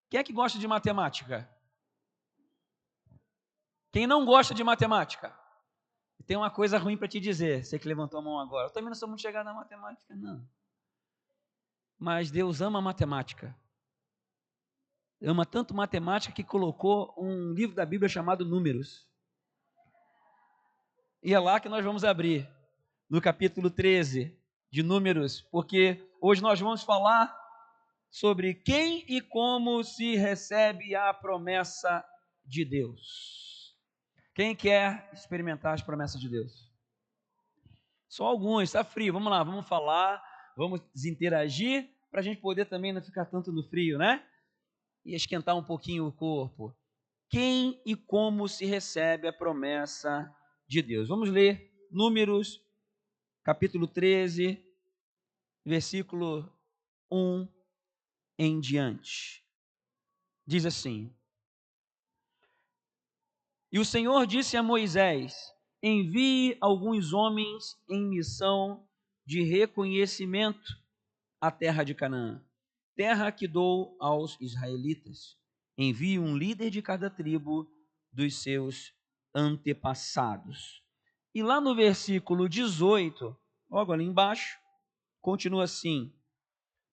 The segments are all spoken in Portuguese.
Quem é que gosta de matemática? Quem não gosta de matemática? Tem uma coisa ruim para te dizer, você que levantou a mão agora. Eu também não sou muito chegado na matemática, não. Mas Deus ama a matemática. Ama tanto matemática que colocou um livro da Bíblia chamado Números. E é lá que nós vamos abrir, no capítulo 13 de Números, porque hoje nós vamos falar sobre quem e como se recebe a promessa de Deus. Quem quer experimentar as promessas de Deus? Só alguns, está frio, vamos lá, vamos falar, vamos interagir, para a gente poder também não ficar tanto no frio, né? E esquentar um pouquinho o corpo. Quem e como se recebe a promessa de Deus? Vamos ler Números, capítulo 13, versículo 1 em diante. Diz assim: E o Senhor disse a Moisés: envie alguns homens em missão de reconhecimento à terra de Canaã, terra que dou aos israelitas. Envie um líder de cada tribo dos seus antepassados. E lá no versículo 18, logo ali embaixo, continua assim: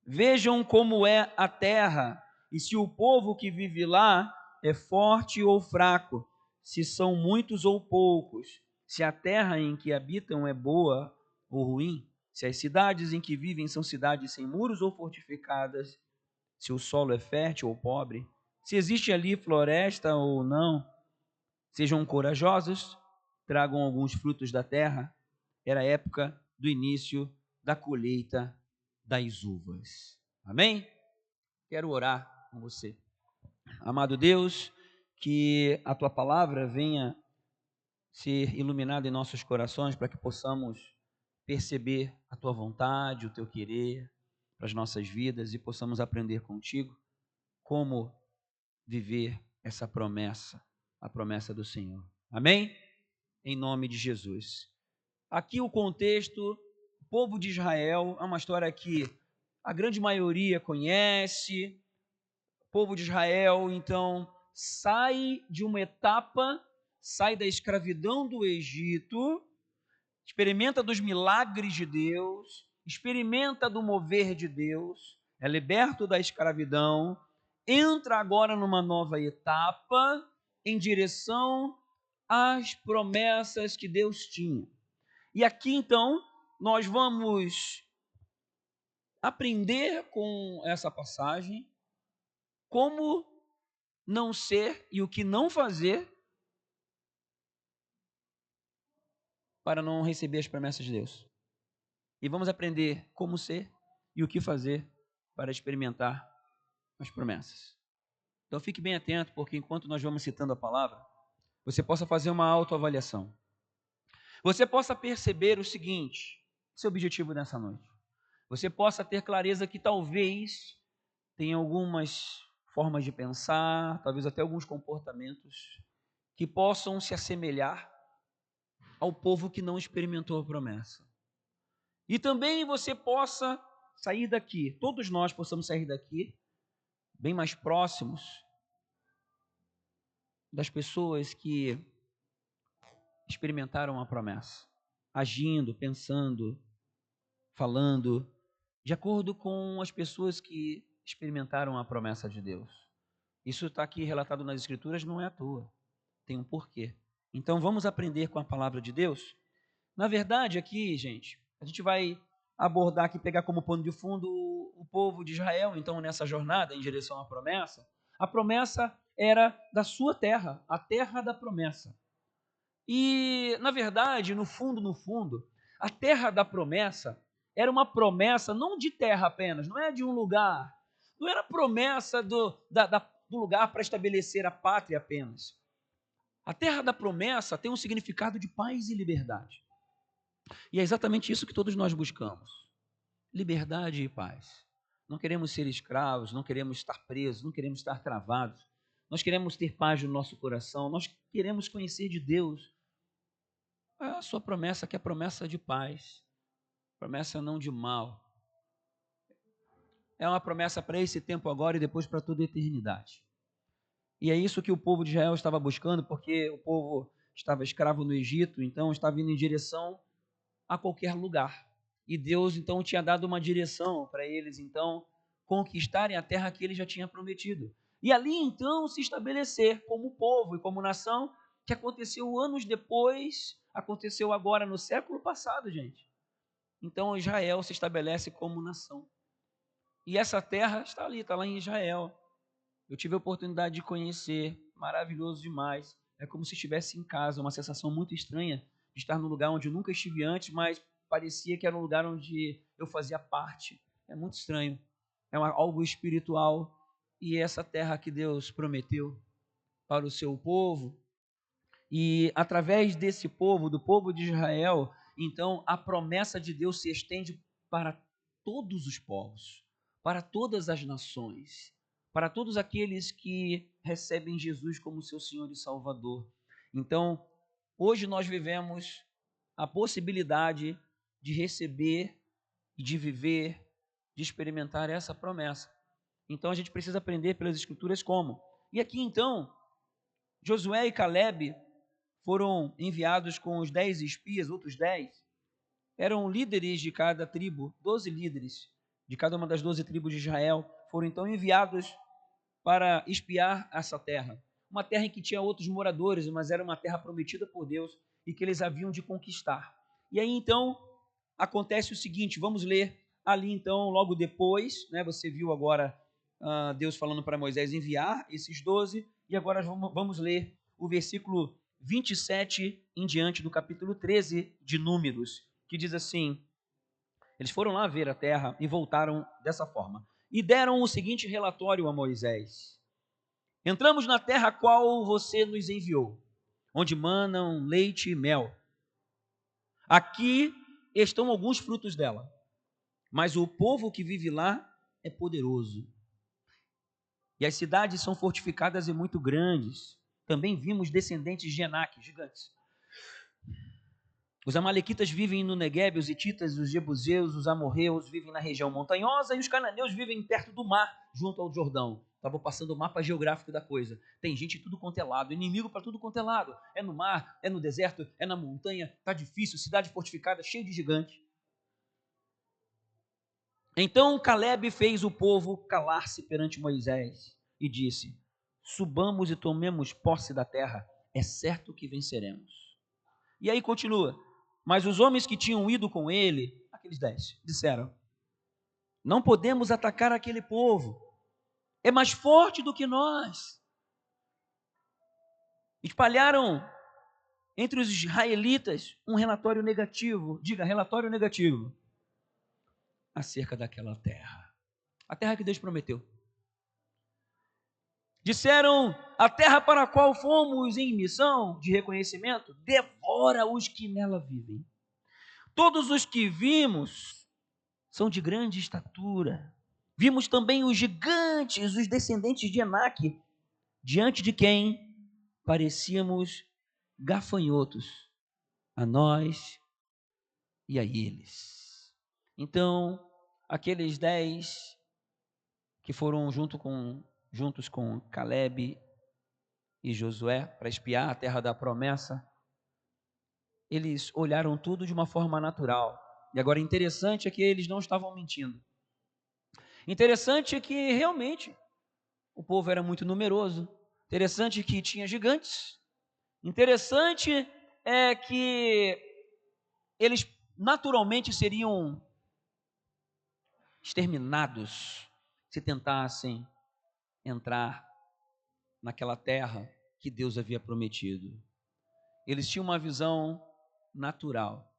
vejam como é a terra, e se o povo que vive lá é forte ou fraco, se são muitos ou poucos, se a terra em que habitam é boa ou ruim, se as cidades em que vivem são cidades sem muros ou fortificadas, se o solo é fértil ou pobre, se existe ali floresta ou não. Sejam corajosos, tragam alguns frutos da terra. Era a época do início da colheita das uvas. Amém? Quero orar com você. Amado Deus, que a tua palavra venha ser iluminada em nossos corações para que possamos perceber a tua vontade, o teu querer para as nossas vidas e possamos aprender contigo como viver essa promessa, a promessa do Senhor. Amém? Em nome de Jesus. Aqui o contexto, o povo de Israel, é uma história que a grande maioria conhece. O povo de Israel, então, sai de uma etapa, sai da escravidão do Egito, experimenta dos milagres de Deus, experimenta do mover de Deus, é liberto da escravidão, entra agora numa nova etapa em direção às promessas que Deus tinha. E aqui então nós vamos aprender com essa passagem como não ser e o que não fazer para não receber as promessas de Deus. E vamos aprender como ser e o que fazer para experimentar as promessas. Então fique bem atento, porque enquanto nós vamos citando a palavra, você possa fazer uma autoavaliação. Você possa perceber o seguinte, seu objetivo nessa noite. Você possa ter clareza que talvez tenha algumas formas de pensar, talvez até alguns comportamentos que possam se assemelhar ao povo que não experimentou a promessa. E também você possa sair daqui, todos nós possamos sair daqui, bem mais próximos das pessoas que experimentaram a promessa, agindo, pensando, falando, de acordo com as pessoas que experimentaram a promessa de Deus. Isso está aqui relatado nas Escrituras, não é à toa, tem um porquê. Então vamos aprender com a palavra de Deus. Na verdade, aqui, gente, a gente vai abordar aqui, pegar como pano de fundo o povo de Israel, então, nessa jornada em direção à promessa. A promessa era da sua terra, a terra da promessa. E, na verdade, no fundo, a terra da promessa era uma promessa não de terra apenas, não é de um lugar, não era promessa do lugar para estabelecer a pátria apenas. A terra da promessa tem um significado de paz e liberdade. E é exatamente isso que todos nós buscamos: liberdade e paz. Não queremos ser escravos, não queremos estar presos, não queremos estar travados. Nós queremos ter paz no nosso coração, nós queremos conhecer de Deus a sua promessa, que é a promessa de paz, promessa não de mal. é uma promessa para esse tempo agora e depois para toda a eternidade. E é isso que o povo de Israel estava buscando, porque o povo estava escravo no Egito, então estava indo em direção a qualquer lugar. E Deus então tinha dado uma direção para eles então conquistarem a terra que ele já tinha prometido. E ali então se estabelecer como povo e como nação, que aconteceu anos depois, aconteceu agora no século passado, gente. Então Israel se estabelece como nação. E essa terra está ali, está lá em Israel. Eu tive a oportunidade de conhecer, maravilhoso demais. É como se estivesse em casa, uma sensação muito estranha de estar num lugar onde eu nunca estive antes, mas parecia que era um lugar onde eu fazia parte. É muito estranho. É algo espiritual. E essa terra que Deus prometeu para o seu povo, e através desse povo, do povo de Israel, então a promessa de Deus se estende para todos os povos, para todas as nações, para todos aqueles que recebem Jesus como seu Senhor e Salvador. Então, hoje nós vivemos a possibilidade de receber e de viver, de experimentar essa promessa. Então a gente precisa aprender pelas Escrituras como. E aqui então, Josué e Caleb foram enviados com os 10 espias, outros 10, eram líderes de cada tribo, 12 líderes de cada uma das 12 tribos de Israel, foram então enviados para espiar essa terra. Uma terra em que tinha outros moradores, mas era uma terra prometida por Deus e que eles haviam de conquistar. E aí então acontece o seguinte, vamos ler ali então, logo depois, né, você viu agora Deus falando para Moisés enviar esses 12, e agora vamos ler o versículo 27 em diante do capítulo 13 de Números, que diz assim: eles foram lá ver a terra e voltaram dessa forma. E deram o seguinte relatório a Moisés: entramos na terra a qual você nos enviou, onde manam leite e mel. Aqui estão alguns frutos dela, mas o povo que vive lá é poderoso. E as cidades são fortificadas e muito grandes. Também vimos descendentes de Enaque, gigantes. Os amalequitas vivem no Neguebe, os hititas, os jebuseus, os amorreus vivem na região montanhosa e os cananeus vivem perto do mar, junto ao Jordão. Estava passando o mapa geográfico da coisa. Tem gente de tudo quanto é lado, inimigo para tudo quanto é lado. É no mar, é no deserto, é na montanha, está difícil, cidade fortificada, cheia de gigantes. Então Caleb fez o povo calar-se perante Moisés e disse: subamos e tomemos posse da terra, é certo que venceremos. E aí continua: mas os homens que tinham ido com ele, aqueles 10, disseram: não podemos atacar aquele povo, é mais forte do que nós. Espalharam entre os israelitas um relatório negativo, diga, relatório negativo, acerca daquela terra, a terra que Deus prometeu. Disseram: a terra para a qual fomos em missão de reconhecimento devora os que nela vivem. Todos os que vimos são de grande estatura. Vimos também os gigantes, os descendentes de Enaque, diante de quem parecíamos gafanhotos, a nós e a eles. Então, aqueles 10 que foram juntos com Caleb e Josué para espiar a terra da promessa, eles olharam tudo de uma forma natural. E agora, interessante é que eles não estavam mentindo. Interessante é que realmente o povo era muito numeroso. Interessante que tinha gigantes. Interessante é que eles naturalmente seriam exterminados se tentassem entrar naquela terra que Deus havia prometido. Eles tinham uma visão natural.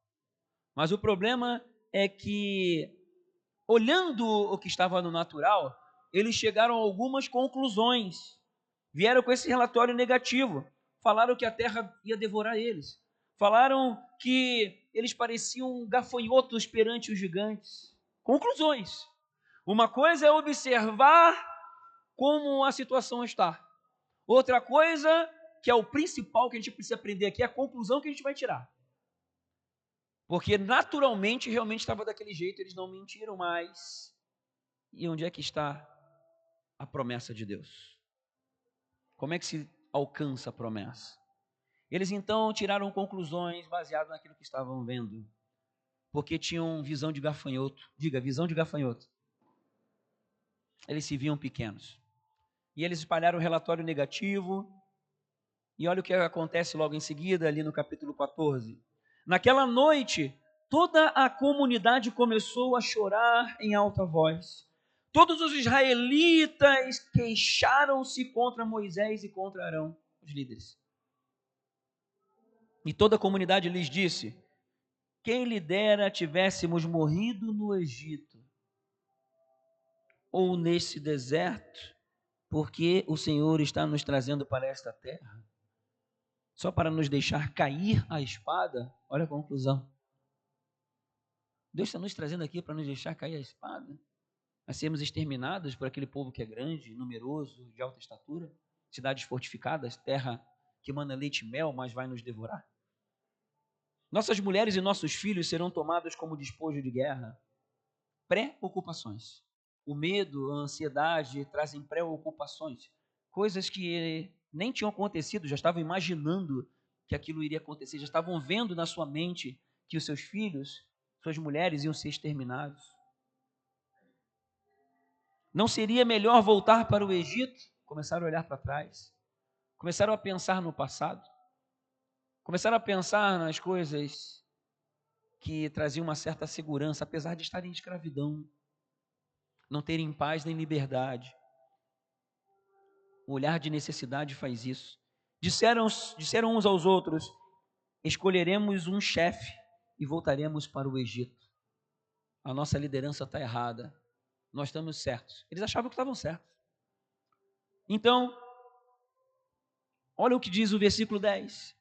Mas o problema é que, olhando o que estava no natural, eles chegaram a algumas conclusões. Vieram com esse relatório negativo. Falaram que a terra ia devorar eles. Falaram que eles pareciam gafanhotos perante os gigantes. Conclusões. Uma coisa é observar como a situação está. Outra coisa, que é o principal que a gente precisa aprender aqui, é a conclusão que a gente vai tirar. Porque naturalmente, realmente estava daquele jeito, eles não mentiram mais. E onde é que está a promessa de Deus? Como é que se alcança a promessa? Eles então tiraram conclusões baseadas naquilo que estavam vendo, porque tinham visão de gafanhoto. Diga, visão de gafanhoto. Eles se viam pequenos. E eles espalharam o relatório negativo. E olha o que acontece logo em seguida, ali no capítulo 14. Naquela noite, toda a comunidade começou a chorar em alta voz. Todos os israelitas queixaram-se contra Moisés e contra Arão, os líderes. E toda a comunidade lhes disse: quem lhe dera tivéssemos morrido no Egito ou nesse deserto, porque o Senhor está nos trazendo para esta terra, só para nos deixar cair a espada. Olha a conclusão. Deus está nos trazendo aqui para nos deixar cair a espada, a sermos exterminados por aquele povo que é grande, numeroso, de alta estatura, cidades fortificadas, terra que manda leite e mel, mas vai nos devorar. Nossas mulheres e nossos filhos serão tomados como despojo de guerra. Preocupações. O medo, a ansiedade trazem preocupações, coisas que nem tinham acontecido, já estavam imaginando que aquilo iria acontecer, já estavam vendo na sua mente que os seus filhos, suas mulheres iam ser exterminados. Não seria melhor voltar para o Egito? Começaram a olhar para trás, começaram a pensar no passado, começaram a pensar nas coisas que traziam uma certa segurança, apesar de estarem em escravidão, não terem paz nem liberdade. O olhar de necessidade faz isso. Disseram uns aos outros: escolheremos um chefe e voltaremos para o Egito. A nossa liderança está errada, nós estamos certos. Eles achavam que estavam certos. Então, olha o que diz o versículo 10.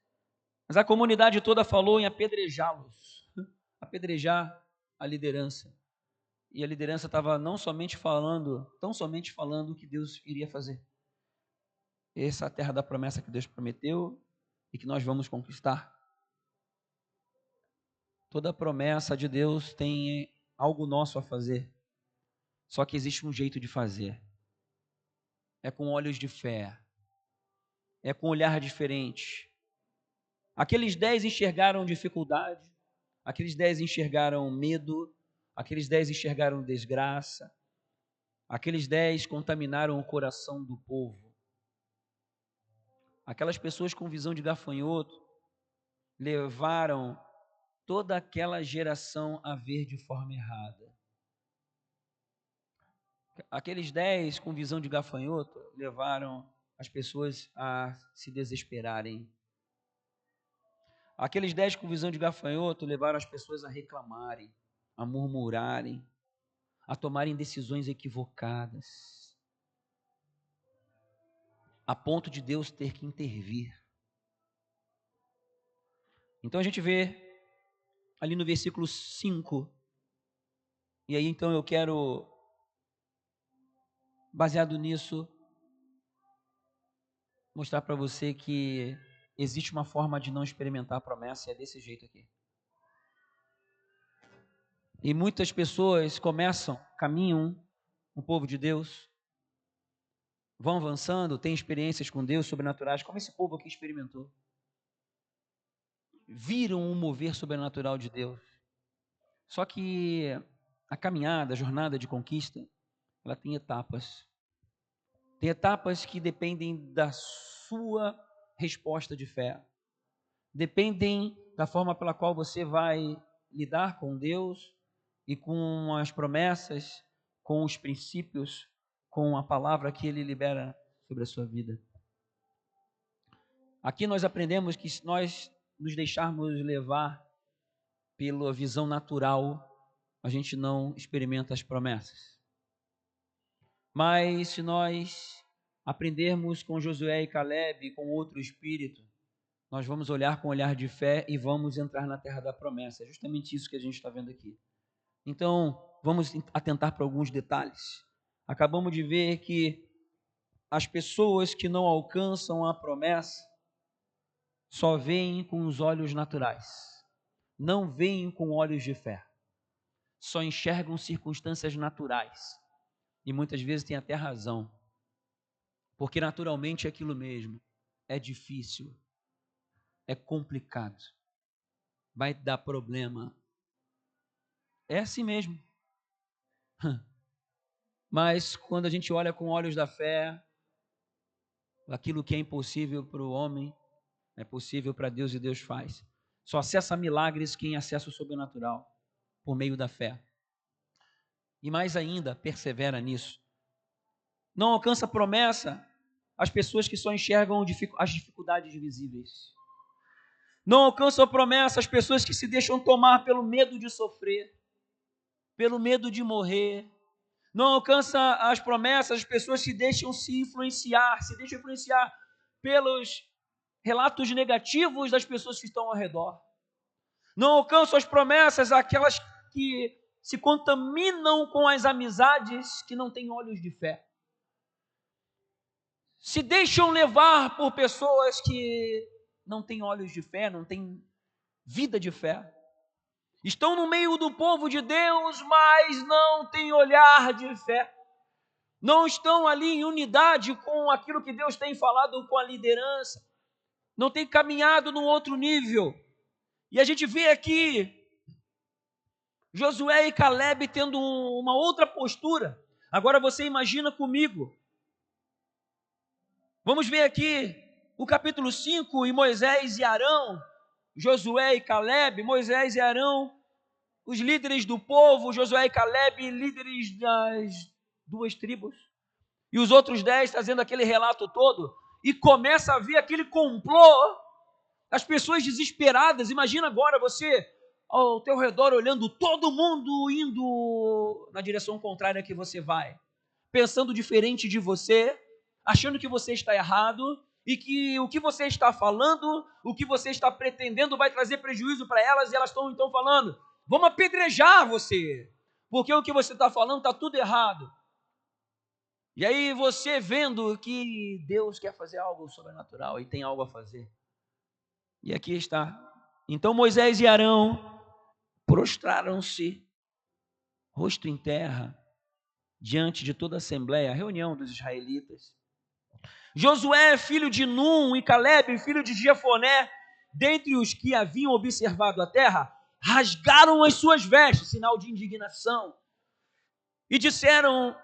Mas a comunidade toda falou em apedrejá-los, apedrejar a liderança. E a liderança estava tão somente falando o que Deus iria fazer. Essa é a terra da promessa que Deus prometeu e que nós vamos conquistar. Toda promessa de Deus tem algo nosso a fazer. Só que existe um jeito de fazer. É com olhos de fé. É com um olhar diferente. Aqueles 10 enxergaram dificuldade. Aqueles 10 enxergaram medo. Aqueles 10 enxergaram desgraça. Aqueles 10 contaminaram o coração do povo. Aquelas pessoas com visão de gafanhoto levaram toda aquela geração a ver de forma errada. Aqueles 10 com visão de gafanhoto levaram as pessoas a se desesperarem. Aqueles 10 com visão de gafanhoto levaram as pessoas a reclamarem, a murmurarem, a tomarem decisões equivocadas, a ponto de Deus ter que intervir. Então a gente vê ali no versículo 5, e aí então eu quero, baseado nisso, mostrar para você que existe uma forma de não experimentar a promessa, e é desse jeito aqui. E muitas pessoas caminham o povo de Deus, vão avançando, têm experiências com Deus sobrenaturais, como esse povo aqui experimentou. Viram o mover sobrenatural de Deus. Só que a caminhada, a jornada de conquista, ela tem etapas. Tem etapas que dependem da sua resposta de fé. Dependem da forma pela qual você vai lidar com Deus e com as promessas, com os princípios, com a palavra que Ele libera sobre a sua vida. Aqui nós aprendemos que se nós nos deixarmos levar pela visão natural, a gente não experimenta as promessas. Mas se nós aprendermos com Josué e Caleb, com outro espírito, nós vamos olhar com um olhar de fé e vamos entrar na terra da promessa. É justamente isso que a gente está vendo aqui. Então, vamos atentar para alguns detalhes. Acabamos de ver que as pessoas que não alcançam a promessa só veem com os olhos naturais, não veem com olhos de fé, só enxergam circunstâncias naturais, E muitas vezes tem até razão, porque naturalmente é aquilo mesmo, é difícil, é complicado, vai dar problema, é assim mesmo. Mas quando a gente olha com olhos da fé, aquilo que é impossível para o homem, é possível para Deus e Deus faz. Só acessa milagres quem acessa o sobrenatural, por meio da fé. E mais ainda, persevera nisso. Não alcança promessa as pessoas que só enxergam as dificuldades visíveis. Não alcança a promessa as pessoas que se deixam tomar pelo medo de sofrer, pelo medo de morrer. Não alcança as promessas as pessoas que se deixam influenciar pelos relatos negativos das pessoas que estão ao redor. Não alcançam as promessas aquelas que se contaminam com as amizades que não têm olhos de fé. Se deixam levar por pessoas que não têm olhos de fé, não têm vida de fé. Estão no meio do povo de Deus, mas não têm olhar de fé. Não estão ali em unidade com aquilo que Deus tem falado com a liderança. Não têm caminhado num outro nível. E a gente vê aqui Josué e Caleb tendo uma outra postura. Agora você imagina comigo. Vamos ver aqui o capítulo 5, e Moisés e Arão, Josué e Caleb, Moisés e Arão, os líderes do povo, Josué e Caleb, líderes das duas tribos, e os outros 10 trazendo aquele relato todo, e começa a ver aquele complô, as pessoas desesperadas. Imagina agora você ao teu redor olhando todo mundo indo na direção contrária que você vai, pensando diferente de você, achando que você está errado e que o que você está falando, o que você está pretendendo vai trazer prejuízo para elas, e elas estão então falando: vamos apedrejar você, porque o que você está falando está tudo errado. E aí você vendo que Deus quer fazer algo sobrenatural e tem algo a fazer. E aqui está. Então Moisés e Arão prostraram-se, rosto em terra, diante de toda a assembleia, a reunião dos israelitas. Josué, filho de Num, e Caleb, filho de Jefoné, dentre os que haviam observado a terra, rasgaram as suas vestes, sinal de indignação, e disseram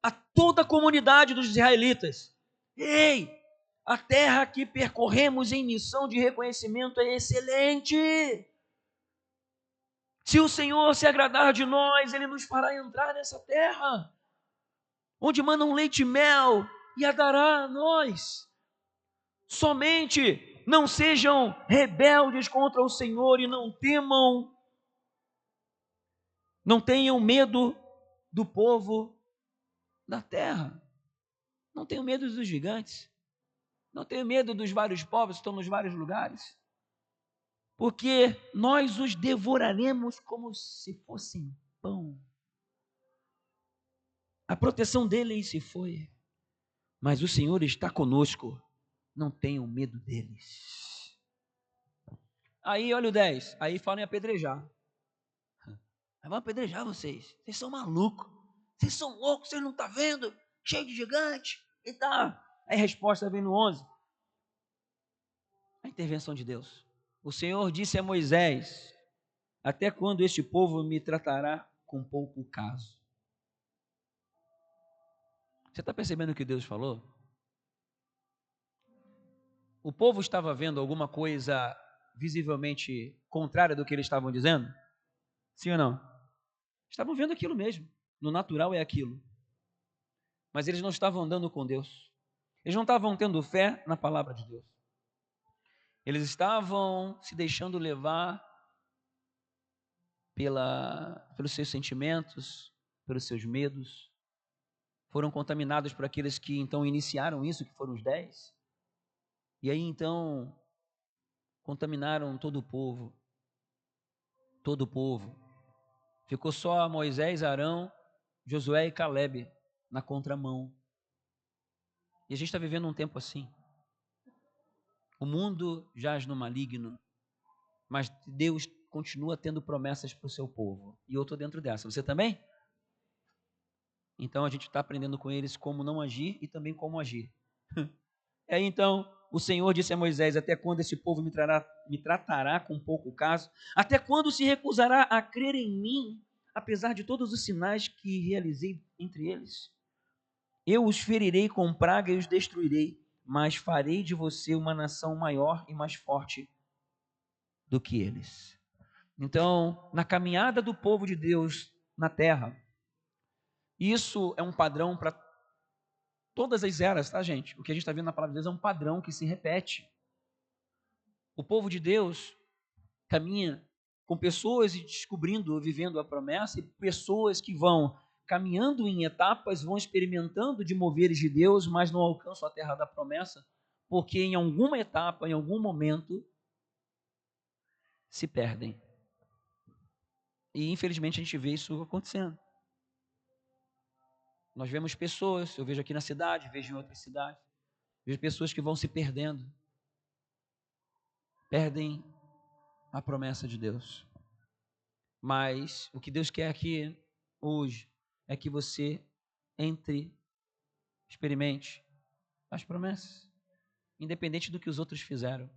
a toda a comunidade dos israelitas: ei, a terra que percorremos em missão de reconhecimento é excelente. Se o Senhor se agradar de nós, Ele nos fará entrar nessa terra, onde mandam leite e mel, e a dará a nós. Somente não sejam rebeldes contra o Senhor e não temam, não tenham medo do povo da terra. Não tenham medo dos gigantes. Não tenham medo dos vários povos que estão nos vários lugares. Porque nós os devoraremos como se fossem pão. A proteção deles se foi, mas o Senhor está conosco. Não tenham medo deles. Aí, olha o 10. Aí falam em apedrejar. Vamos apedrejar vocês. Vocês são malucos. Vocês são loucos, vocês não estão vendo? Cheio de gigante. E tá. Aí a resposta vem no 11. A intervenção de Deus. O Senhor disse a Moisés: até quando este povo me tratará com pouco caso? Você está percebendo o que Deus falou? O povo estava vendo alguma coisa visivelmente contrária do que eles estavam dizendo? Sim ou não? Estavam vendo aquilo mesmo. No natural é aquilo. Mas eles não estavam andando com Deus. Eles não estavam tendo fé na palavra de Deus. Eles estavam se deixando levar pelos seus sentimentos, pelos seus medos. Foram contaminados por aqueles que então iniciaram isso, que foram os 10. E aí então contaminaram todo o povo. Todo o povo. Ficou só Moisés, Arão, Josué e Caleb na contramão. E a gente está vivendo um tempo assim. O mundo jaz no maligno, mas Deus continua tendo promessas para o seu povo. E eu estou dentro dessa. Você também? Então a gente está aprendendo com eles como não agir e também como agir. Aí então o Senhor disse a Moisés: até quando esse povo me tratará com pouco caso? Até quando se recusará a crer em mim, apesar de todos os sinais que realizei entre eles? Eu os ferirei com praga e os destruirei, mas farei de você uma nação maior e mais forte do que eles. Então, na caminhada do povo de Deus na terra, isso é um padrão para todas as eras, tá, gente? O que a gente está vendo na palavra de Deus é um padrão que se repete. O povo de Deus caminha com pessoas e descobrindo, vivendo a promessa, e pessoas que vão caminhando em etapas, vão experimentando de moveres de Deus, mas não alcançam a terra da promessa, porque em alguma etapa, em algum momento, se perdem. E infelizmente a gente vê isso acontecendo. Nós vemos pessoas, eu vejo aqui na cidade, vejo em outras cidades, vejo pessoas que vão se perdendo, perdem a promessa de Deus. Mas o que Deus quer aqui hoje é que você entre, experimente as promessas, independente do que os outros fizeram.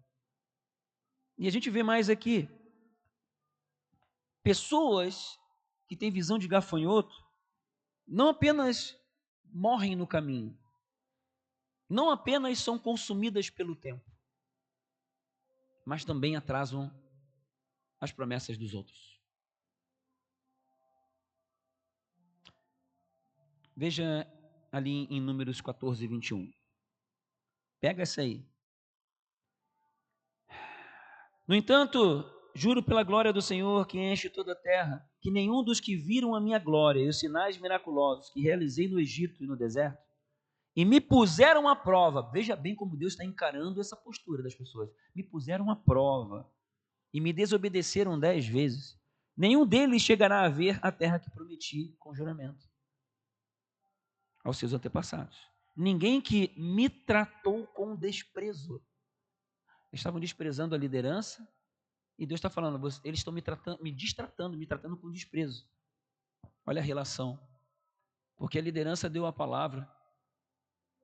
E a gente vê mais aqui pessoas que têm visão de gafanhoto, não apenas morrem no caminho, não apenas são consumidas pelo tempo, mas também atrasam as promessas dos outros. Veja ali em Números 14, 21. Pega essa aí. No entanto, juro pela glória do Senhor que enche toda a terra, que nenhum dos que viram a minha glória e os sinais miraculosos que realizei no Egito e no deserto, e me puseram à prova, veja bem como Deus está encarando essa postura das pessoas, me puseram à prova e me desobedeceram 10 vezes, nenhum deles chegará a ver a terra que prometi com juramento aos seus antepassados. Ninguém que me tratou com desprezo. Eles estavam desprezando a liderança, e Deus está falando, eles estão me tratando, me tratando com desprezo. Olha a relação. Porque a liderança deu a palavra,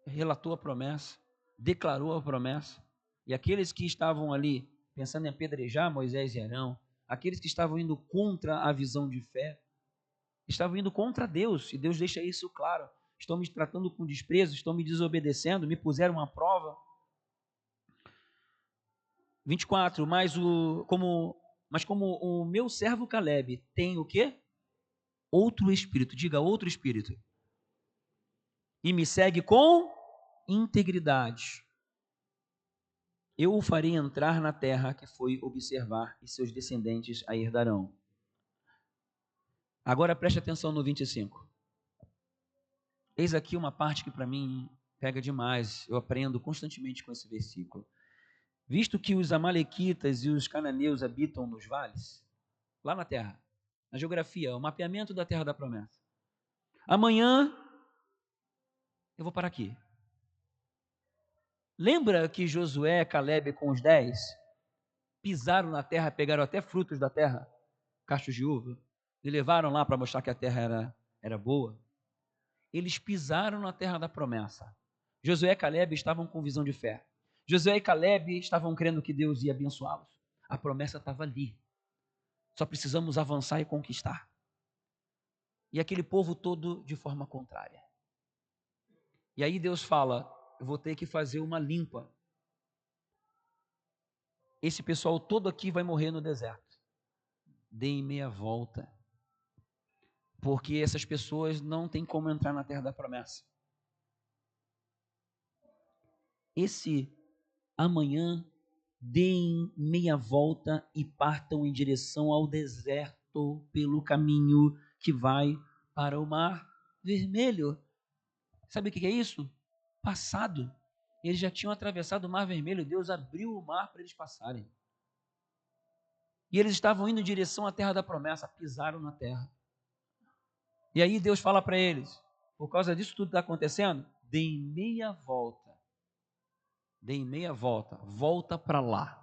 relatou a promessa, declarou a promessa. E aqueles que estavam ali pensando em apedrejar Moisés e Arão, aqueles que estavam indo contra a visão de fé, estavam indo contra Deus. E Deus deixa isso claro. Estão me tratando com desprezo, estão me desobedecendo, me puseram à prova. 24, mas como o meu servo Caleb tem o quê? Outro espírito, diga outro espírito. E me segue com integridade. Eu o farei entrar na terra que foi observar, e seus descendentes a herdarão. Agora preste atenção no 25. Eis aqui uma parte que para mim pega demais. Eu aprendo constantemente com esse versículo. Visto que os amalequitas e os cananeus habitam nos vales, lá na terra, na geografia, o mapeamento da terra da promessa. Amanhã eu vou parar aqui. Lembra que Josué, Caleb com os 10 pisaram na terra, pegaram até frutos da terra, cachos de uva, e levaram lá para mostrar que a terra era boa? Eles pisaram na terra da promessa. Josué e Caleb estavam com visão de fé. Josué e Caleb estavam crendo que Deus ia abençoá-los. A promessa estava ali. Só precisamos avançar e conquistar. E aquele povo todo de forma contrária. E aí Deus fala, eu vou ter que fazer uma limpa. Esse pessoal todo aqui vai morrer no deserto. Deem meia volta. Porque essas pessoas não têm como entrar na terra da promessa. Esse amanhã, deem meia volta e partam em direção ao deserto pelo caminho que vai para o Mar Vermelho. Sabe o que é isso? Passado. Eles já tinham atravessado o Mar Vermelho, Deus abriu o mar para eles passarem. E eles estavam indo em direção à terra da promessa, pisaram na terra. E aí Deus fala para eles, por causa disso tudo está acontecendo, deem meia volta. Deem meia volta, volta para lá,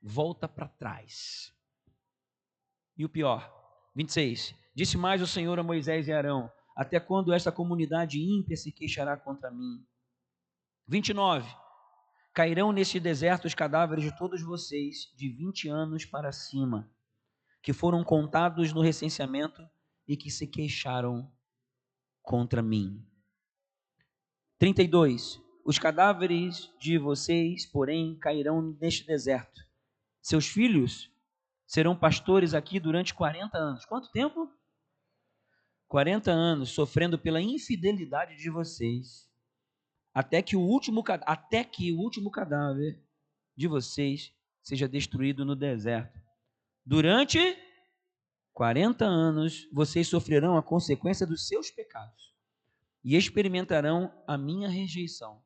volta para trás. E o pior, 26, disse mais o Senhor a Moisés e Arão, Até quando esta comunidade ímpia se queixará contra mim? 29. Cairão neste deserto os cadáveres de todos vocês de 20 anos para cima, que foram contados no recenseamento e que se queixaram contra mim. 32. Os cadáveres de vocês, porém, cairão neste deserto. Seus filhos serão pastores aqui durante 40 anos. Quanto tempo? 40 anos, sofrendo pela infidelidade de vocês, até que o último cadáver de vocês seja destruído no deserto. Durante 40 anos, vocês sofrerão a consequência dos seus pecados e experimentarão a minha rejeição.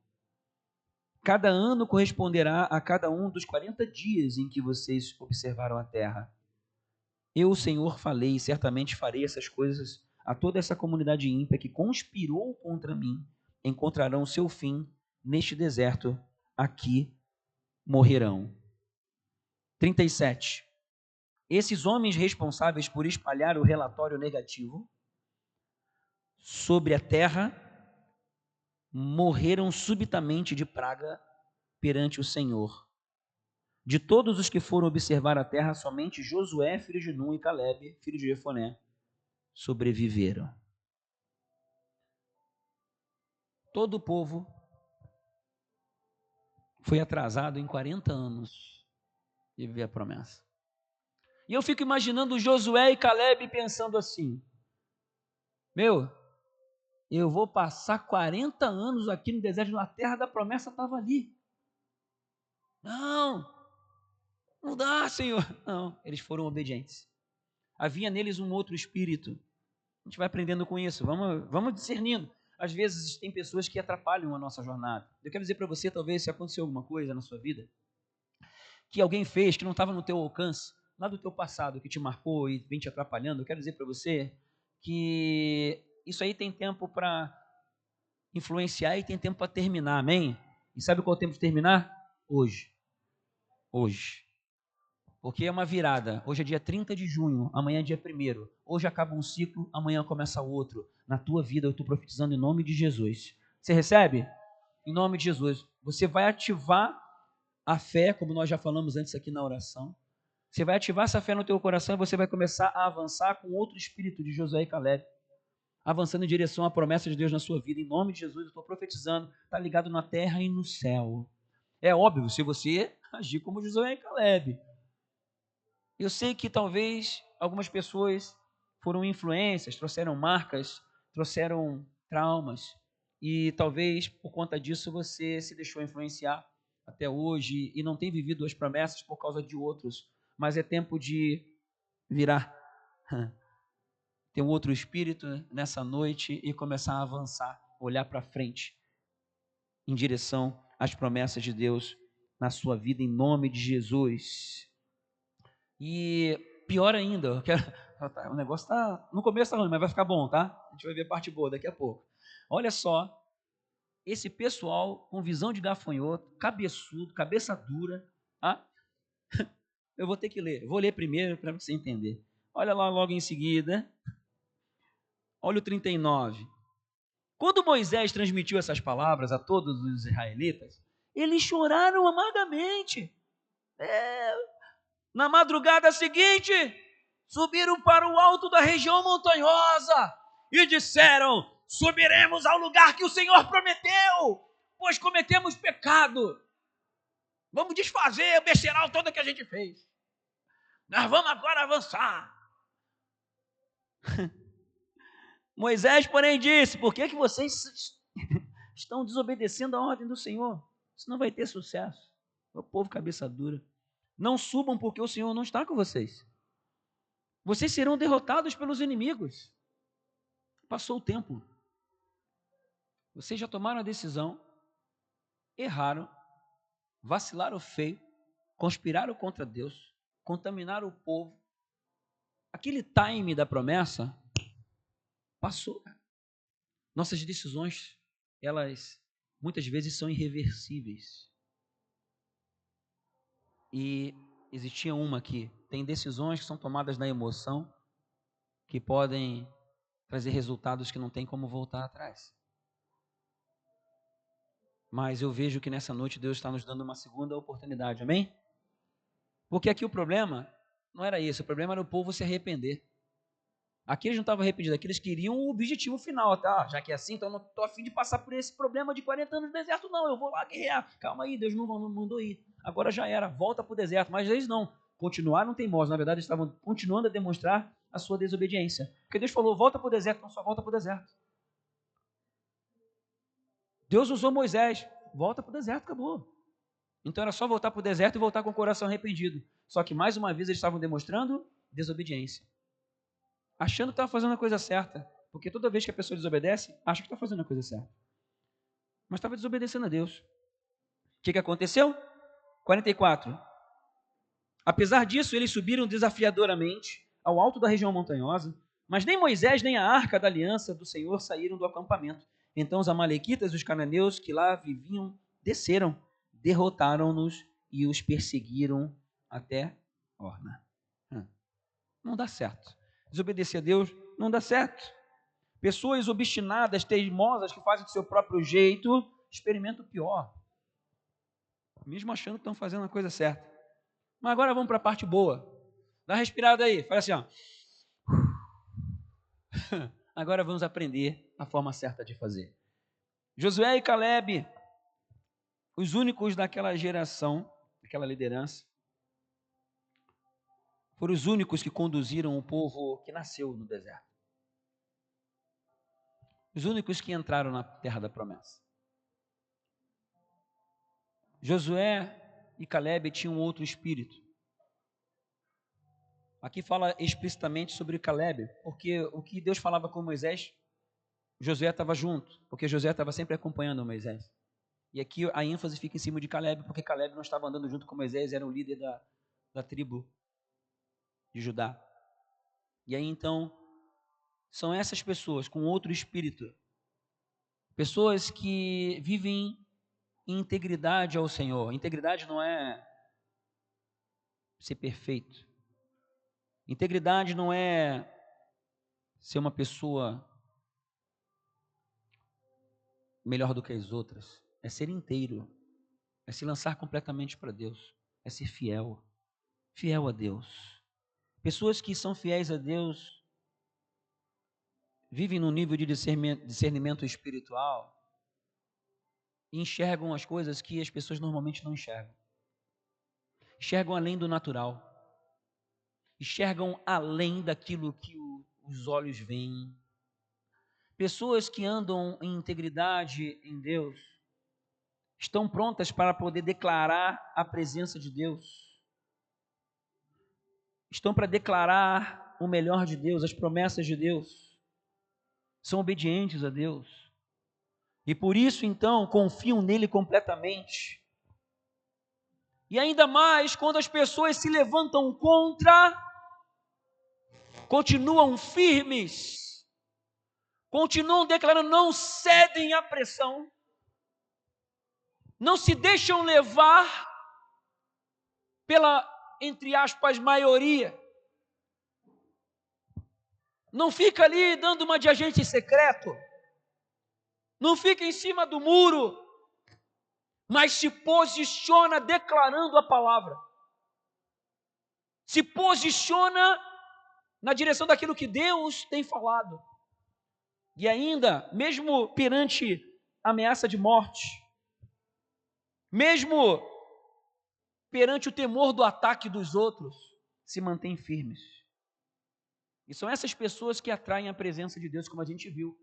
Cada ano corresponderá a cada um dos 40 dias em que vocês observaram a terra. Eu, o Senhor, falei, e certamente farei essas coisas a toda essa comunidade ímpia que conspirou contra mim. Encontrarão seu fim neste deserto, aqui morrerão. 37. Esses homens responsáveis por espalhar o relatório negativo sobre a terra morreram subitamente de praga perante o Senhor. De todos os que foram observar a terra, somente Josué, filho de Nun, e Caleb, filho de Jefoné, sobreviveram. Todo o povo foi atrasado em 40 anos de viver a promessa. E eu fico imaginando Josué e Caleb pensando assim: eu vou passar 40 anos aqui no deserto, a terra da promessa estava ali. Não dá, Senhor. Não, eles foram obedientes. Havia neles um outro espírito. A gente vai aprendendo com isso, vamos discernindo. Às vezes tem pessoas que atrapalham a nossa jornada. Eu quero dizer para você, talvez, se aconteceu alguma coisa na sua vida, que alguém fez, que não estava no teu alcance, lá do teu passado, que te marcou e vem te atrapalhando, eu quero dizer para você que isso aí tem tempo para influenciar e tem tempo para terminar, amém? E sabe qual é o tempo de terminar? Hoje. Porque é uma virada. Hoje é dia 30 de junho, amanhã é dia 1º. Hoje acaba um ciclo, amanhã começa outro. Na tua vida eu estou profetizando em nome de Jesus. Você recebe? Em nome de Jesus. Você vai ativar a fé, como nós já falamos antes aqui na oração. Você vai ativar essa fé no teu coração e você vai começar a avançar com outro espírito de Josué e Caleb. Avançando em direção à promessa de Deus na sua vida. Em nome de Jesus eu estou profetizando. Está ligado na terra e no céu. É óbvio, se você agir como Josué e Caleb. Eu sei que talvez algumas pessoas foram influências, trouxeram marcas, trouxeram traumas, e talvez por conta disso você se deixou influenciar até hoje e não tem vivido as promessas por causa de outros, mas é tempo de virar, ter um outro espírito nessa noite e começar a avançar, olhar para frente em direção às promessas de Deus na sua vida, em nome de Jesus. E pior ainda, o negócio tá no começo tá ruim, mas vai ficar bom, tá? A gente vai ver a parte boa daqui a pouco. Olha só, esse pessoal com visão de gafanhoto, cabeçudo, cabeça dura, tá? Eu vou ter que ler, vou ler primeiro para você entender. Olha lá logo em seguida, olha o 39. Quando Moisés transmitiu essas palavras a todos os israelitas, eles choraram amargamente. Na madrugada seguinte, subiram para o alto da região montanhosa e disseram: subiremos ao lugar que o Senhor prometeu, pois cometemos pecado. Vamos desfazer o besteirão todo que a gente fez. Nós vamos agora avançar. Moisés, porém, disse: por que vocês estão desobedecendo a ordem do Senhor? Isso não vai ter sucesso. O povo cabeça dura. Não subam porque o Senhor não está com vocês. Vocês serão derrotados pelos inimigos. Passou o tempo. Vocês já tomaram a decisão, erraram, vacilaram feio, conspiraram contra Deus, contaminaram o povo. Aquele time da promessa passou. Nossas decisões, elas muitas vezes são irreversíveis. E existia uma aqui, tem decisões que são tomadas na emoção, que podem trazer resultados que não tem como voltar atrás. Mas eu vejo que nessa noite Deus está nos dando uma segunda oportunidade, amém? Porque aqui o problema não era esse, o problema era o povo se arrepender. Aqui eles não estavam arrependidos, aqui eles queriam o objetivo final, tá? Já que é assim, então eu não estou a fim de passar por esse problema de 40 anos no deserto, não, eu vou lá guerrear. Calma aí, Deus não mandou ir. Agora já era, volta para o deserto. Mas eles não, continuaram teimosos, na verdade eles estavam continuando a demonstrar a sua desobediência. Porque Deus falou, volta para o deserto, então só volta para o deserto. Deus usou Moisés, volta para o deserto, acabou. Então era só voltar para o deserto e voltar com o coração arrependido. Só que mais uma vez eles estavam demonstrando desobediência. Achando que estava fazendo a coisa certa. Porque toda vez que a pessoa desobedece, acha que está fazendo a coisa certa. Mas estava desobedecendo a Deus. O que aconteceu? 44. Apesar disso, eles subiram desafiadoramente ao alto da região montanhosa, mas nem Moisés nem a arca da aliança do Senhor saíram do acampamento. Então os amalequitas e os cananeus que lá viviam desceram, derrotaram-nos e os perseguiram até Orna. Não dá certo. Desobedecer a Deus não dá certo. Pessoas obstinadas, teimosas, que fazem do seu próprio jeito, experimentam o pior. Mesmo achando que estão fazendo a coisa certa. Mas agora vamos para a parte boa. Dá uma respirada aí. Fala assim, ó. Agora vamos aprender a forma certa de fazer. Josué e Caleb, os únicos daquela geração, daquela liderança, foram os únicos que conduziram o povo que nasceu no deserto. Os únicos que entraram na terra da promessa. Josué e Caleb tinham outro espírito. Aqui fala explicitamente sobre Caleb, porque o que Deus falava com Moisés, Josué estava junto, porque Josué estava sempre acompanhando Moisés. E aqui a ênfase fica em cima de Caleb, porque Caleb não estava andando junto com Moisés, era o líder da tribo de Judá. E aí então, são essas pessoas com outro espírito, pessoas que vivem em integridade ao Senhor. Integridade não é ser perfeito. Integridade não é ser uma pessoa melhor do que as outras. É ser inteiro. É se lançar completamente para Deus. É ser fiel. Fiel a Deus. Pessoas que são fiéis a Deus vivem num nível de discernimento espiritual e enxergam as coisas que as pessoas normalmente não enxergam. Enxergam além do natural. Enxergam além daquilo que os olhos veem. Pessoas que andam em integridade em Deus estão prontas para poder declarar a presença de Deus. Estão para declarar o melhor de Deus, as promessas de Deus. São obedientes a Deus. E por isso, então, confiam nele completamente. E ainda mais, quando as pessoas se levantam contra, continuam firmes, continuam declarando, não cedem à pressão, não se deixam levar pela, entre aspas, maioria. Não fica ali dando uma de agente secreto. Não fica em cima do muro. Mas se posiciona declarando a palavra. Se posiciona na direção daquilo que Deus tem falado. E ainda, mesmo perante a ameaça de morte, mesmo perante o temor do ataque dos outros, se mantém firmes. E são essas pessoas que atraem a presença de Deus, como a gente viu.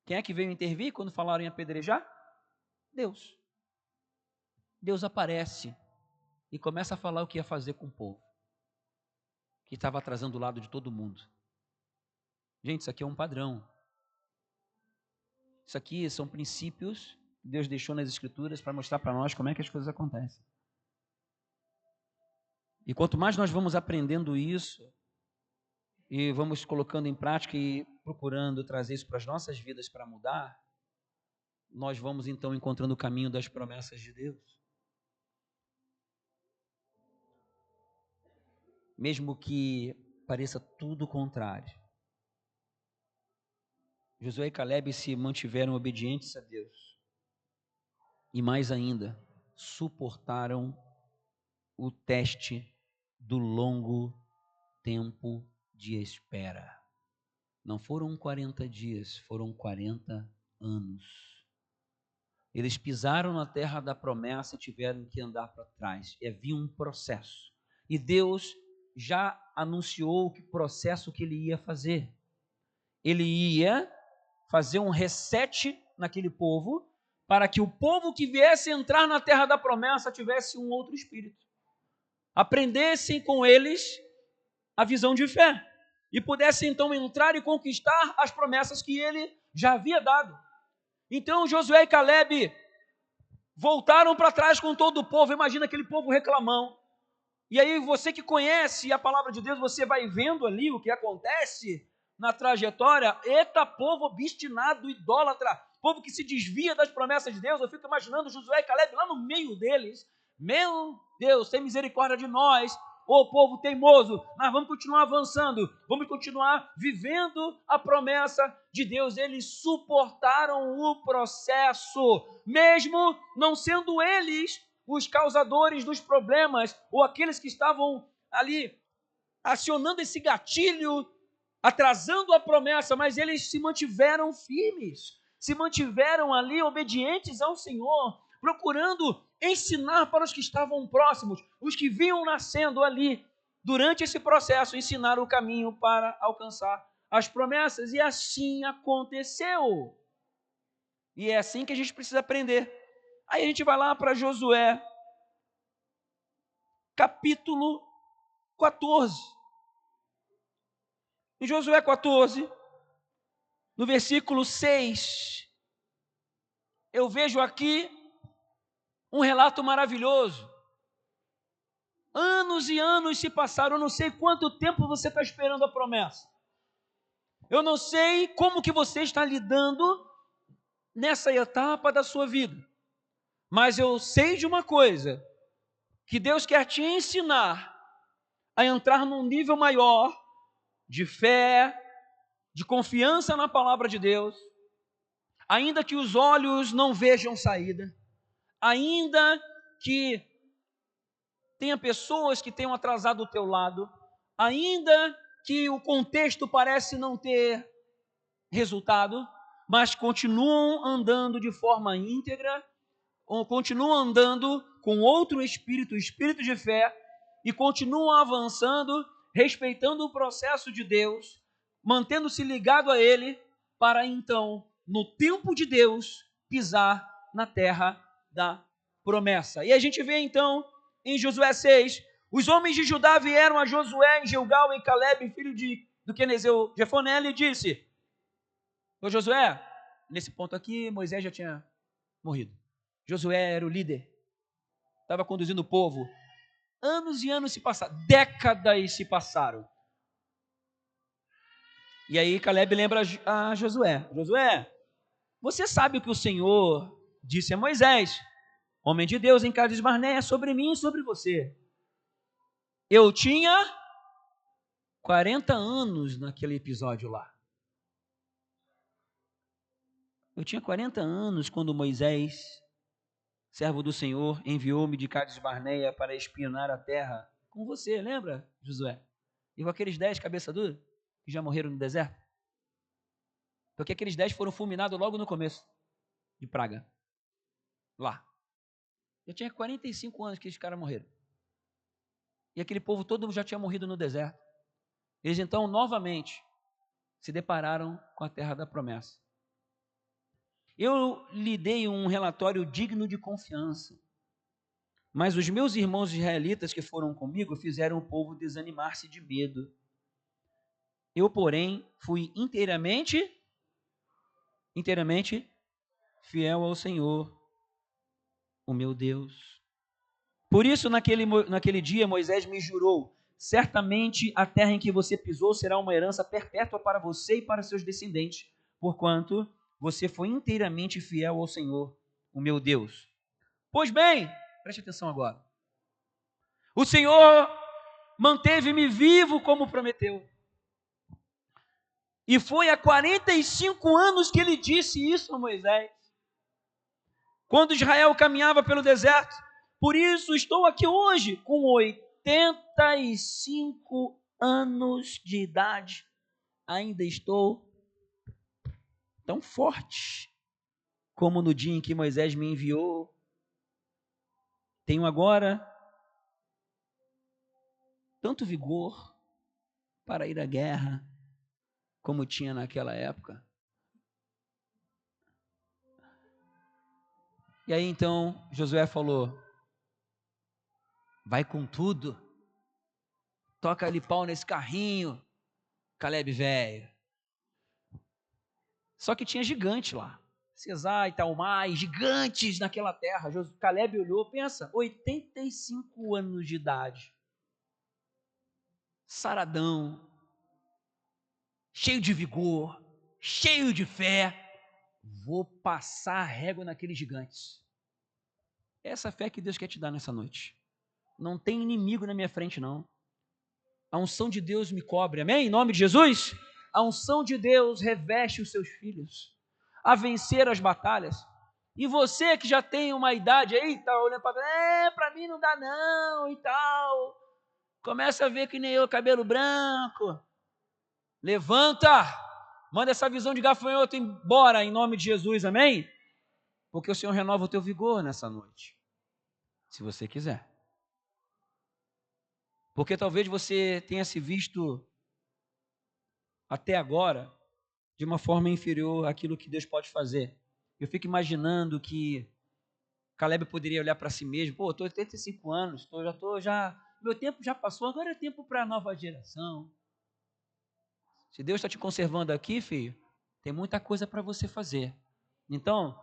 Quem é que veio intervir quando falaram em apedrejar? Deus. Deus aparece e começa a falar o que ia fazer com o povo, que estava atrasando o lado de todo mundo. Gente, isso aqui é um padrão. Isso aqui são princípios que Deus deixou nas Escrituras para mostrar para nós como é que as coisas acontecem. E quanto mais nós vamos aprendendo isso, e vamos colocando em prática e procurando trazer isso para as nossas vidas para mudar, nós vamos então encontrando o caminho das promessas de Deus. Mesmo que pareça tudo o contrário. Josué e Calebe se mantiveram obedientes a Deus. E mais ainda, suportaram o teste do longo tempo de espera. Não foram 40 dias, foram 40 anos. Eles pisaram na terra da promessa e tiveram que andar para trás. E havia um processo. E Deus já anunciou o processo que ele ia fazer. Ele ia fazer um reset naquele povo, para que o povo que viesse entrar na terra da promessa tivesse um outro espírito. Aprendessem com eles a visão de fé. E pudessem então entrar e conquistar as promessas que ele já havia dado. Então Josué e Calebe voltaram para trás com todo o povo. Imagina aquele povo reclamão. E aí você que conhece a palavra de Deus, você vai vendo ali o que acontece na trajetória. Eita, povo obstinado, idólatra, povo que se desvia das promessas de Deus. Eu fico imaginando Josué e Calebe lá no meio deles. Meu Deus, tem misericórdia de nós. Ô povo teimoso, nós vamos continuar avançando, vamos continuar vivendo a promessa de Deus. Eles suportaram o processo, mesmo não sendo eles os causadores dos problemas, ou aqueles que estavam ali acionando esse gatilho, atrasando a promessa, mas eles se mantiveram firmes, se mantiveram ali obedientes ao Senhor, procurando ensinar para os que estavam próximos, os que vinham nascendo ali, durante esse processo, ensinar o caminho para alcançar as promessas, e assim aconteceu. E é assim que a gente precisa aprender. Aí a gente vai lá para Josué, capítulo 14. Em Josué 14, no versículo 6, eu vejo aqui um relato maravilhoso. Anos e anos se passaram, eu não sei quanto tempo você está esperando a promessa. Eu não sei como que você está lidando nessa etapa da sua vida. Mas eu sei de uma coisa, que Deus quer te ensinar a entrar num nível maior de fé, de confiança na palavra de Deus, ainda que os olhos não vejam saída, ainda que tenha pessoas que tenham atrasado o teu lado, ainda que o contexto parece não ter resultado, mas continuam andando de forma íntegra, ou continuam andando com outro espírito, o espírito de fé, e continuam avançando, respeitando o processo de Deus, mantendo-se ligado a Ele, para então, no tempo de Deus, pisar na terra da promessa. E a gente vê então, em Josué 6, os homens de Judá vieram a Josué em Gilgal, em Calebe, filho do Quenezeu Jefoné, e disse: ô Josué, nesse ponto aqui, Moisés já tinha morrido. Josué era o líder, estava conduzindo o povo. Anos e anos se passaram, décadas se passaram. E aí Calebe lembra a Josué: Josué, você sabe o que o Senhor disse a Moisés, homem de Deus, em Cádiz Barneia, sobre mim e sobre você. Eu tinha 40 anos naquele episódio lá. Eu tinha 40 anos quando Moisés, servo do Senhor, enviou-me de Cádiz Barneia para espionar a terra com você, lembra, Josué? E com aqueles 10 cabeça dura que já morreram no deserto? Porque aqueles 10 foram fulminados logo no começo de praga. Lá. Eu tinha 45 anos que esses caras morreram. E aquele povo todo já tinha morrido no deserto. Eles então, novamente, se depararam com a terra da promessa. Eu lhe dei um relatório digno de confiança, mas os meus irmãos israelitas que foram comigo fizeram o povo desanimar-se de medo. Eu, porém, fui inteiramente fiel ao Senhor, o meu Deus. Por isso, naquele dia, Moisés me jurou: certamente a terra em que você pisou será uma herança perpétua para você e para seus descendentes, porquanto você foi inteiramente fiel ao Senhor, o meu Deus. Pois bem, preste atenção agora. O Senhor manteve-me vivo como prometeu. E foi há 45 anos que ele disse isso a Moisés, quando Israel caminhava pelo deserto. Por isso estou aqui hoje, com 85 anos de idade. Ainda estou tão forte como no dia em que Moisés me enviou. Tenho agora tanto vigor para ir à guerra como tinha naquela época. E aí então Josué falou: vai com tudo, toca ali pau nesse carrinho, Caleb velho. Só que tinha gigante lá, Cesar e Talmai, gigantes naquela terra. Caleb olhou, pensa, 85 anos de idade, saradão, cheio de vigor, cheio de fé, vou passar a régua naqueles gigantes. Essa fé que Deus quer te dar nessa noite. Não tem inimigo na minha frente, não. A unção de Deus me cobre, amém? Em nome de Jesus, a unção de Deus reveste os seus filhos a vencer as batalhas. E você que já tem uma idade aí, tá olhando para mim não dá não e tal. Começa a ver que nem eu, cabelo branco. Levanta, manda essa visão de gafanhoto embora em nome de Jesus, amém? Porque o Senhor renova o teu vigor nessa noite, se você quiser. Porque talvez você tenha se visto até agora de uma forma inferior àquilo que Deus pode fazer. Eu fico imaginando que Caleb poderia olhar para si mesmo: pô, estou 85 anos, meu tempo já passou, agora é tempo para a nova geração. Se Deus está te conservando aqui, filho, tem muita coisa para você fazer. Então,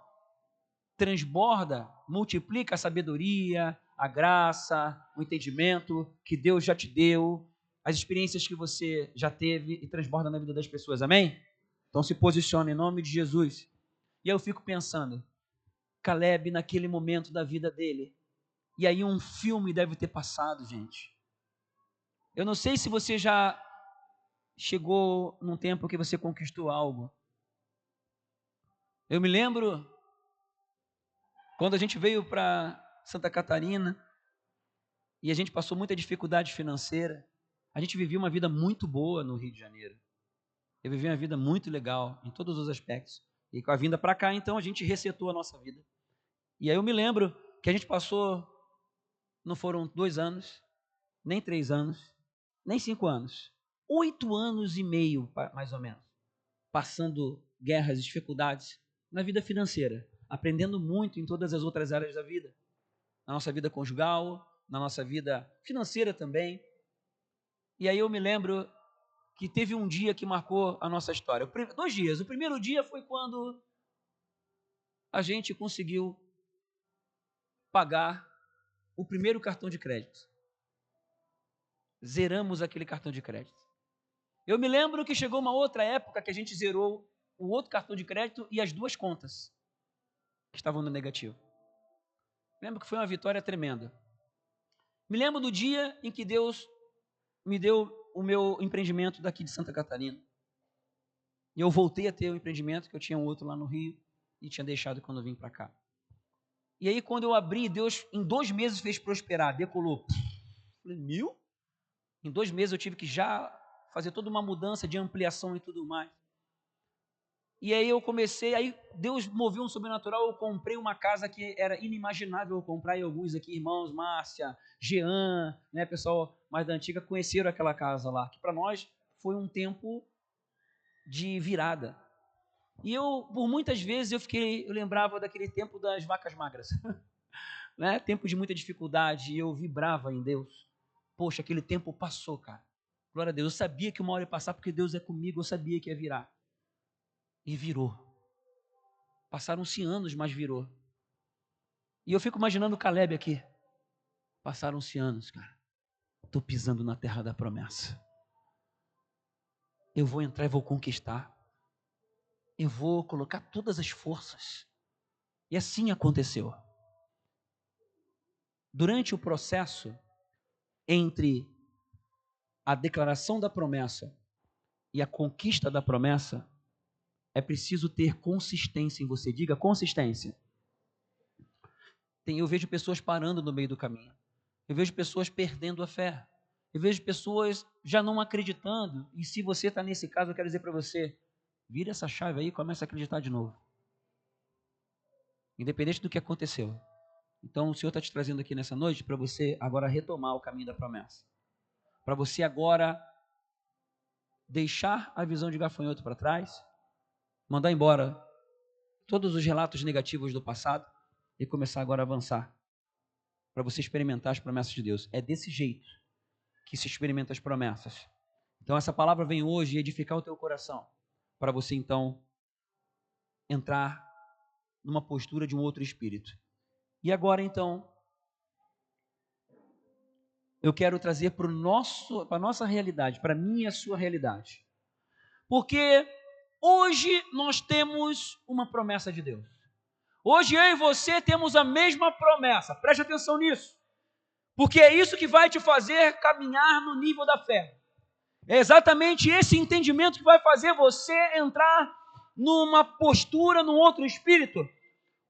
transborda, multiplica a sabedoria, a graça, o entendimento que Deus já te deu, as experiências que você já teve e transborda na vida das pessoas, amém? Então se posiciona em nome de Jesus. E eu fico pensando, Caleb naquele momento da vida dele, e aí um filme deve ter passado, gente. Eu não sei se você já chegou num tempo que você conquistou algo. Eu me lembro quando a gente veio para Santa Catarina e a gente passou muita dificuldade financeira. A gente vivia uma vida muito boa no Rio de Janeiro. Eu vivi uma vida muito legal em todos os aspectos. E com a vinda para cá, então, a gente resetou a nossa vida. E aí eu me lembro que a gente passou, não foram 2 anos, nem 3 anos, nem 5 anos, 8 anos e meio, mais ou menos, passando guerras, dificuldades na vida financeira, aprendendo muito em todas as outras áreas da vida, na nossa vida conjugal, na nossa vida financeira também. E aí eu me lembro que teve um dia que marcou a nossa história. 2 dias. O primeiro dia foi quando a gente conseguiu pagar o primeiro cartão de crédito. Zeramos aquele cartão de crédito. Eu me lembro que chegou uma outra época que a gente zerou o outro cartão de crédito e as 2 contas que estavam no negativo. Lembro que foi uma vitória tremenda. Me lembro do dia em que Deus me deu o meu empreendimento daqui de Santa Catarina. E eu voltei a ter o empreendimento, que eu tinha um outro lá no Rio e tinha deixado quando eu vim para cá. E aí quando eu abri, Deus em 2 meses fez prosperar, decolou. Falei, 1.000? Em 2 meses eu tive que já fazer toda uma mudança de ampliação e tudo mais. E aí eu comecei, aí Deus moveu um sobrenatural, eu comprei uma casa que era inimaginável eu comprar, e alguns aqui, irmãos, Márcia, Jean, né, pessoal mais da antiga, conheceram aquela casa lá, que para nós foi um tempo de virada. E eu, por muitas vezes, eu lembrava daquele tempo das vacas magras, né, tempo de muita dificuldade, e eu vibrava em Deus. Poxa, aquele tempo passou, cara. Glória a Deus, eu sabia que uma hora ia passar, porque Deus é comigo, eu sabia que ia virar. E virou. Passaram-se anos, mas virou. E eu fico imaginando o Caleb aqui. Passaram-se anos, cara. Estou pisando na terra da promessa. Eu vou entrar e vou conquistar. Eu vou colocar todas as forças. E assim aconteceu. Durante o processo entre a declaração da promessa e a conquista da promessa, é preciso ter consistência em você. Diga consistência. Eu vejo pessoas parando no meio do caminho. Eu vejo pessoas perdendo a fé. Eu vejo pessoas já não acreditando. E se você está nesse caso, eu quero dizer para você, vira essa chave aí e começa a acreditar de novo. Independente do que aconteceu. Então o Senhor está te trazendo aqui nessa noite para você agora retomar o caminho da promessa. Para você agora deixar a visão de gafanhoto para trás, mandar embora todos os relatos negativos do passado e começar agora a avançar. Para você experimentar as promessas de Deus. É desse jeito que se experimenta as promessas. Então essa palavra vem hoje edificar o teu coração, para você então entrar numa postura de um outro espírito. E agora então, eu quero trazer para a nossa realidade, para a minha e a sua realidade. Porque hoje nós temos uma promessa de Deus. Hoje eu e você temos a mesma promessa, preste atenção nisso. Porque é isso que vai te fazer caminhar no nível da fé. É exatamente esse entendimento que vai fazer você entrar numa postura, num outro espírito.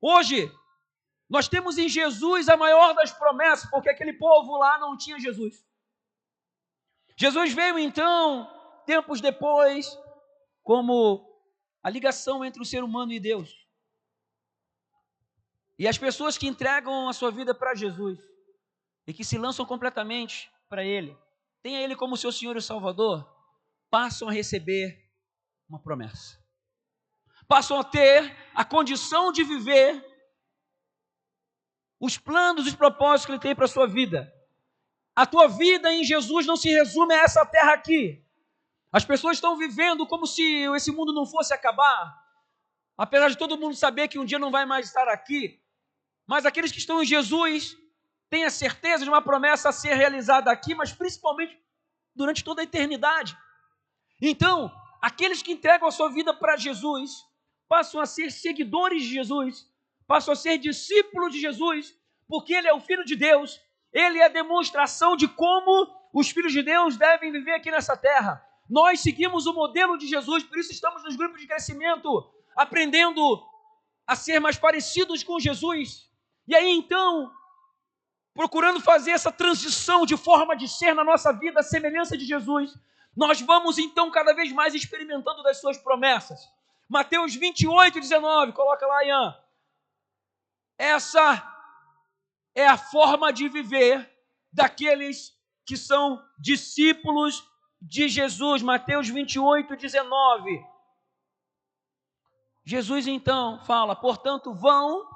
Hoje, nós temos em Jesus a maior das promessas, porque aquele povo lá não tinha Jesus. Jesus veio então, tempos depois, como a ligação entre o ser humano e Deus. E as pessoas que entregam a sua vida para Jesus, e que se lançam completamente para Ele, tenha Ele como seu Senhor e Salvador, passam a receber uma promessa. Passam a ter a condição de viver os planos, os propósitos que Ele tem para a sua vida. A tua vida em Jesus não se resume a essa terra aqui. As pessoas estão vivendo como se esse mundo não fosse acabar, apesar de todo mundo saber que um dia não vai mais estar aqui. Mas aqueles que estão em Jesus têm a certeza de uma promessa a ser realizada aqui, mas principalmente durante toda a eternidade. Então, aqueles que entregam a sua vida para Jesus passam a ser seguidores de Jesus, passam a ser discípulos de Jesus, porque Ele é o Filho de Deus, Ele é a demonstração de como os filhos de Deus devem viver aqui nessa terra. Nós seguimos o modelo de Jesus, por isso estamos nos grupos de crescimento, aprendendo a ser mais parecidos com Jesus. E aí então, procurando fazer essa transição de forma de ser na nossa vida a semelhança de Jesus, nós vamos então cada vez mais experimentando das suas promessas. Mateus 28, 19, coloca lá, Ian. Essa é a forma de viver daqueles que são discípulos de Jesus. Mateus 28, 19. Jesus então fala, portanto, vão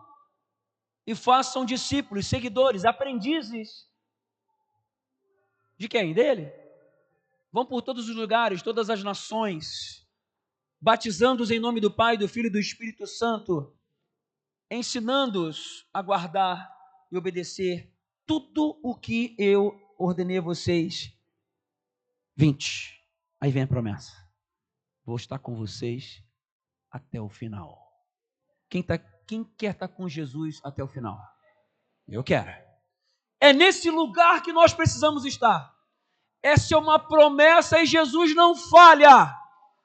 e façam discípulos, seguidores, aprendizes. De quem? Dele? Vão por todos os lugares, todas as nações, batizando-os em nome do Pai, do Filho e do Espírito Santo, ensinando-os a guardar e obedecer tudo o que eu ordenei a vocês. 20. Aí vem a promessa. Vou estar com vocês até o final. Quem quer estar com Jesus até o final? Eu quero. É nesse lugar que nós precisamos estar. Essa é uma promessa e Jesus não falha.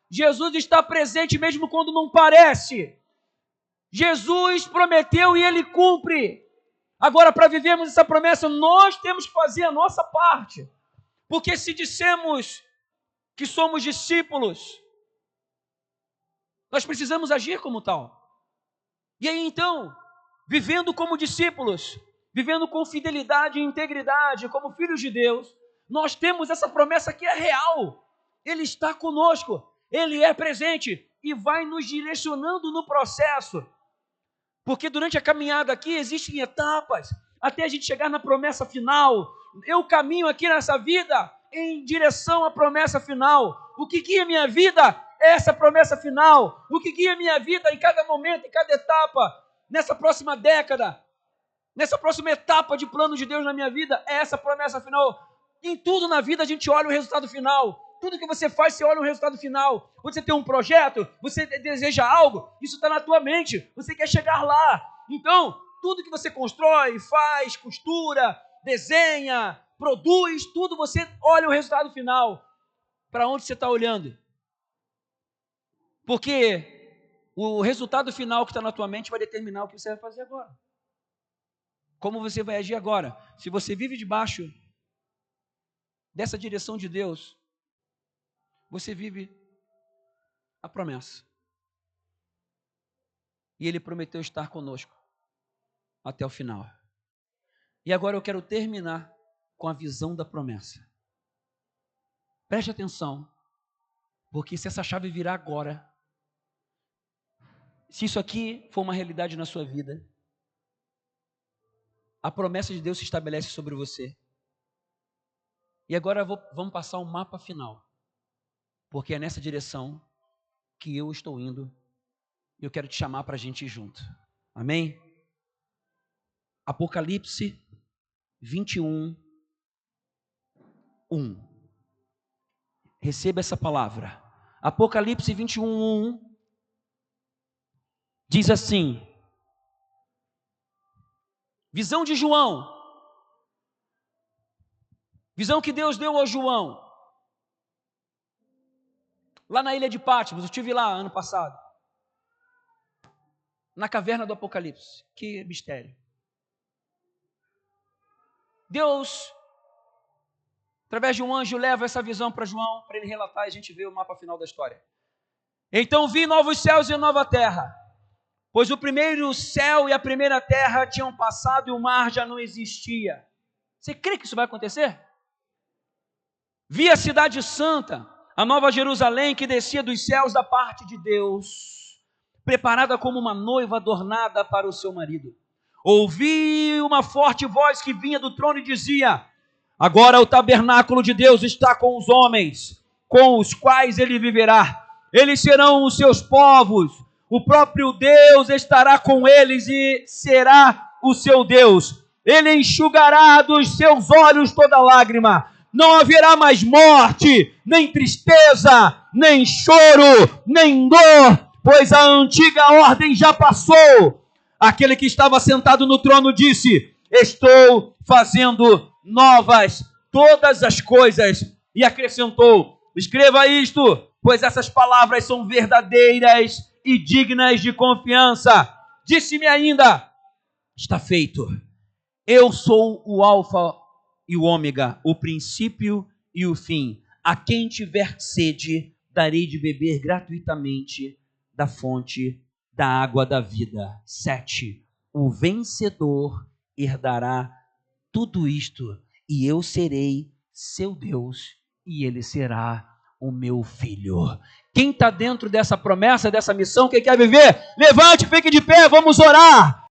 Jesus está presente mesmo quando não parece. Jesus prometeu e Ele cumpre. Agora, para vivermos essa promessa, nós temos que fazer a nossa parte. Porque se dissemos que somos discípulos, nós precisamos agir como tal. E aí então, vivendo como discípulos, vivendo com fidelidade e integridade, como filhos de Deus, nós temos essa promessa que é real. Ele está conosco, Ele é presente e vai nos direcionando no processo. Porque durante a caminhada aqui existem etapas, até a gente chegar na promessa final. Eu caminho aqui nessa vida em direção à promessa final. O que guia minha vida é essa promessa final. O que guia minha vida em cada momento, em cada etapa, nessa próxima década, nessa próxima etapa de plano de Deus na minha vida, é essa promessa final. Em tudo na vida a gente olha o resultado final. Tudo que você faz, você olha o resultado final. Você tem um projeto, você deseja algo, isso está na tua mente, você quer chegar lá. Então, tudo que você constrói, faz, costura, desenha, produz, tudo você olha o resultado final. Para onde você está olhando? Porque o resultado final que está na tua mente vai determinar o que você vai fazer agora. Como você vai agir agora. Se você vive debaixo dessa direção de Deus, você vive a promessa. E Ele prometeu estar conosco até o final. E agora eu quero terminar com a visão da promessa. Preste atenção, porque se essa chave virar agora, se isso aqui for uma realidade na sua vida, a promessa de Deus se estabelece sobre você. E agora vamos passar o mapa final, porque é nessa direção que eu estou indo e eu quero te chamar para a gente ir junto. Amém? Apocalipse 21, 1. Receba essa palavra. Apocalipse 21, 1 diz assim: visão de João, visão que Deus deu ao João, lá na ilha de Patmos. Eu estive lá ano passado, na caverna do Apocalipse. Que mistério. Deus, através de um anjo, leva essa visão para João, para ele relatar, e a gente vê o mapa final da história. Então vi novos céus e nova terra, pois o primeiro céu e a primeira terra tinham passado e o mar já não existia. Você crê que isso vai acontecer? Vi a cidade santa, a nova Jerusalém, que descia dos céus da parte de Deus, preparada como uma noiva adornada para o seu marido. Ouvi uma forte voz que vinha do trono e dizia: agora o tabernáculo de Deus está com os homens, com os quais ele viverá. Eles serão os seus povos, o próprio Deus estará com eles e será o seu Deus. Ele enxugará dos seus olhos toda lágrima. Não haverá mais morte, nem tristeza, nem choro, nem dor, pois a antiga ordem já passou. Aquele que estava sentado no trono disse: estou fazendo novas todas as coisas. E acrescentou: escreva isto, pois essas palavras são verdadeiras e dignas de confiança. Disse-me ainda: está feito. Eu sou o Alfa e o Ômega, o princípio e o fim. A quem tiver sede, darei de beber gratuitamente da fonte da água da vida. 7. O vencedor herdará tudo isto, e eu serei seu Deus, e ele será o meu filho. Quem está dentro dessa promessa, dessa missão, quem quer viver, levante, fique de pé, vamos orar.